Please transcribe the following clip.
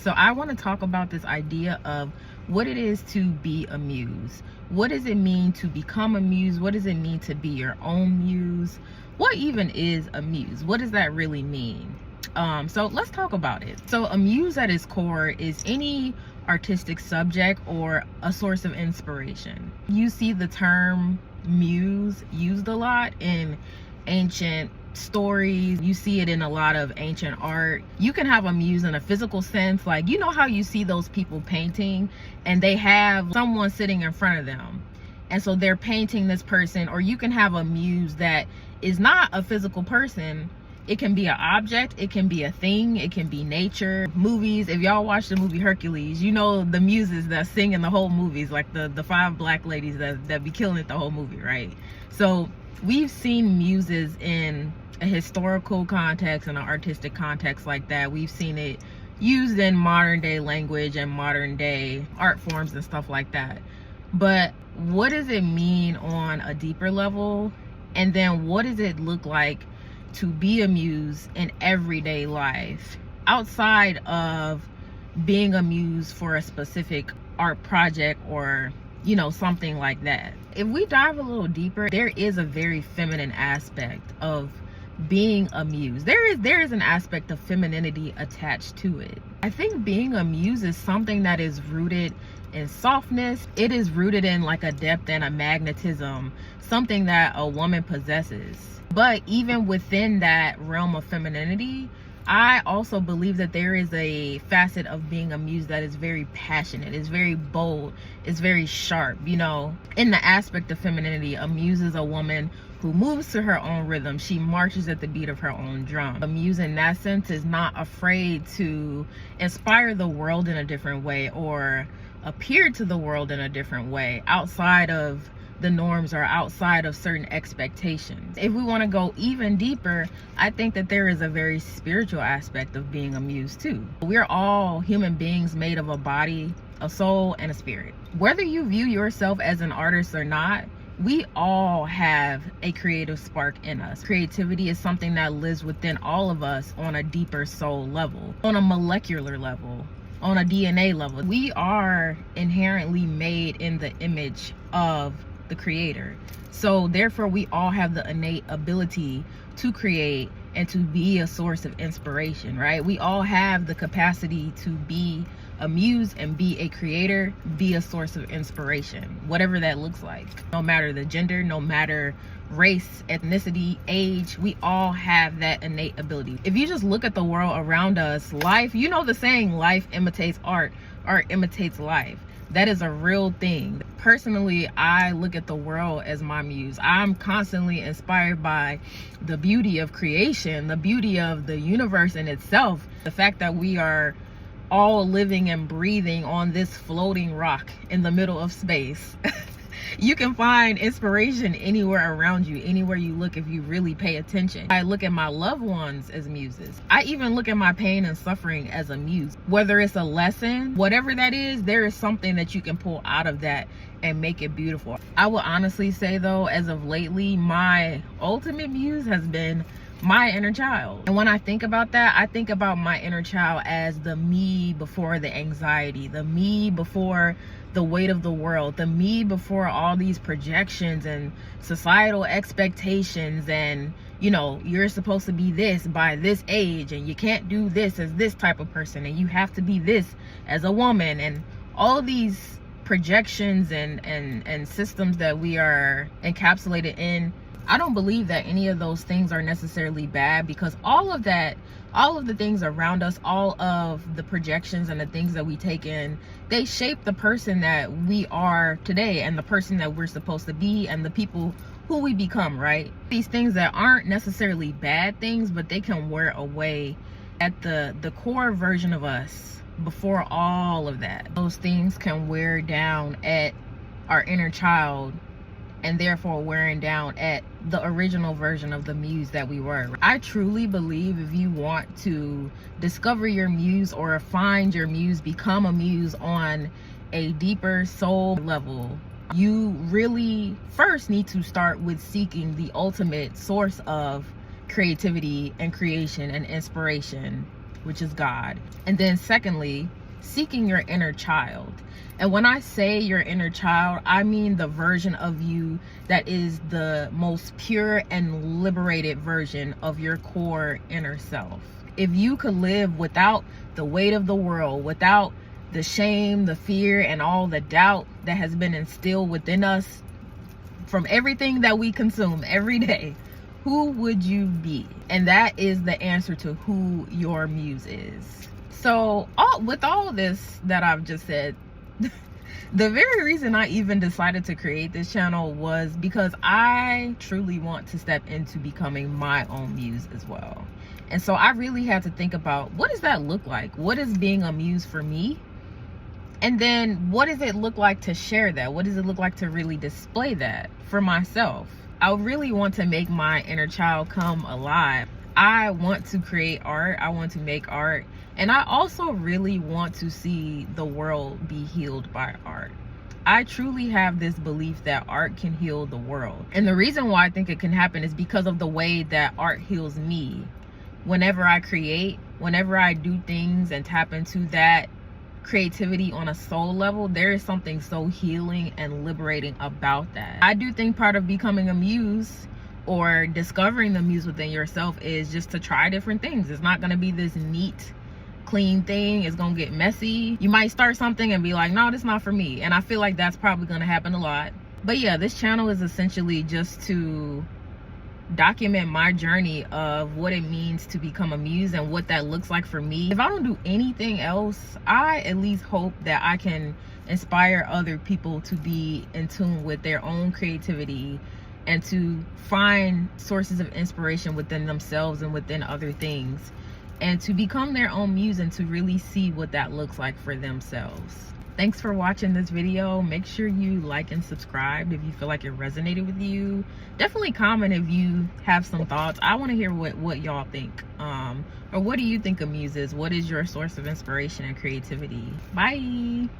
So I want to talk about this idea of what it is to be a muse. What does it mean to become a muse? What does it mean to be your own muse? What even is a muse? What does that really mean? So let's talk about it. So a muse at its core is any artistic subject or a source of inspiration. You see the term muse used a lot in ancient stories. You see it in a lot of ancient art. You can have a muse in a physical sense, like, you know how you see those people painting and they have someone sitting in front of them, and so they're painting this person. Or you can have a muse that is not a physical person. It can be an object, it can be a thing, it can be nature. Movies, if y'all watch the movie Hercules, you know the muses that sing in the whole movies, like the 5 black ladies that be killing it the whole movie, right? So we've seen muses in a historical context and an artistic context like that. We've seen it used in modern day language and modern day art forms and stuff like that. But what does it mean on a deeper level? And then what does it look like to be a muse in everyday life outside of being a muse for a specific art project or, you know, something like that? If we dive a little deeper, there is a very feminine aspect of being a muse. There is an aspect of femininity attached to it. I think being a muse is something that is rooted in softness. It is rooted in like a depth and a magnetism, something that a woman possesses. But even within that realm of femininity, I also believe that there is a facet of being a muse that is very passionate, it's very bold, it's very sharp. You know, in the aspect of femininity, a muse is a woman who moves to her own rhythm. She marches at the beat of her own drum. A muse in that sense is not afraid to inspire the world in a different way or appear to the world in a different way outside of the norms or outside of certain expectations. If we want to go even deeper, I think that there is a very spiritual aspect of being a muse too. We're all human beings made of a body, a soul, and a spirit. Whether you view yourself as an artist or not, we all have a creative spark in us. Creativity is something that lives within all of us on a deeper soul level, on a molecular level, on a DNA level. We are inherently made in the image of the creator. So therefore we all have the innate ability to create and to be a source of inspiration, right? We all have the capacity to be a muse and be a creator, be a source of inspiration, whatever that looks like. No matter the gender, no matter race, ethnicity, age, we all have that innate ability. If you just look at the world around us, life, you know the saying, life imitates art, art imitates life. That is a real thing. Personally, I look at the world as my muse. I'm constantly inspired by the beauty of creation, the beauty of the universe in itself. The fact that we are all living and breathing on this floating rock in the middle of space. You can find inspiration anywhere around you, anywhere you look, if you really pay attention. I look at my loved ones as muses. I even look at my pain and suffering as a muse. Whether it's a lesson, whatever that is, there is something that you can pull out of that and make it beautiful. I will honestly say though, as of lately, my ultimate muse has been my inner child. And when I think about that, I think about my inner child as the me before the anxiety, the me before the weight of the world, the me before all these projections and societal expectations and, you know, you're supposed to be this by this age and you can't do this as this type of person and you have to be this as a woman, and all these projections and systems that we are encapsulated in. I don't believe that any of those things are necessarily bad, because all of the things around us, all of the projections and the things that we take in, they shape the person that we are today and the person that we're supposed to be and the people who we become, right? These things that aren't necessarily bad things, but they can wear away at the core version of us before all of that. Those things can wear down at our inner child and therefore wearing down at the original version of the muse that we were. I truly believe if you want to discover your muse or find your muse, become a muse on a deeper soul level, you really first need to start with seeking the ultimate source of creativity and creation and inspiration which is God. And then secondly, seeking your inner child. And when I say your inner child, I mean the version of you that is the most pure and liberated version of your core inner self. If you could live without the weight of the world, without the shame, the fear, and all the doubt that has been instilled within us from everything that we consume every day, who would you be? And that is the answer to who your muse is. So with all this that I've just said, the very reason I even decided to create this channel was because I truly want to step into becoming my own muse as well. And so I really had to think about, what does that look like? What is being a muse for me? And then what does it look like to share that? What does it look like to really display that for myself? I really want to make my inner child come alive. I want to create art. I want to make art. And I also really want to see the world be healed by art. I truly have this belief that art can heal the world. And the reason why I think it can happen is because of the way that art heals me. Whenever I create, whenever I do things and tap into that creativity on a soul level, there is something so healing and liberating about that. I do think part of becoming a muse or discovering the muse within yourself is just to try different things. It's not going to be this neat, clean thing. It's going to get messy. You might start something and be like, no, this is not for me. And I feel like that's probably going to happen a lot. But yeah, this channel is essentially just to document my journey of what it means to become a muse and what that looks like for me. If I don't do anything else, I at least hope that I can inspire other people to be in tune with their own creativity and to find sources of inspiration within themselves and within other things, and to become their own muse and to really see what that looks like for themselves. Thanks for watching this video. Make sure you like and subscribe if you feel like it resonated with you. Definitely comment if you have some thoughts. I want to hear what y'all think. Or what do you think a muse is? What is your source of inspiration and creativity? Bye.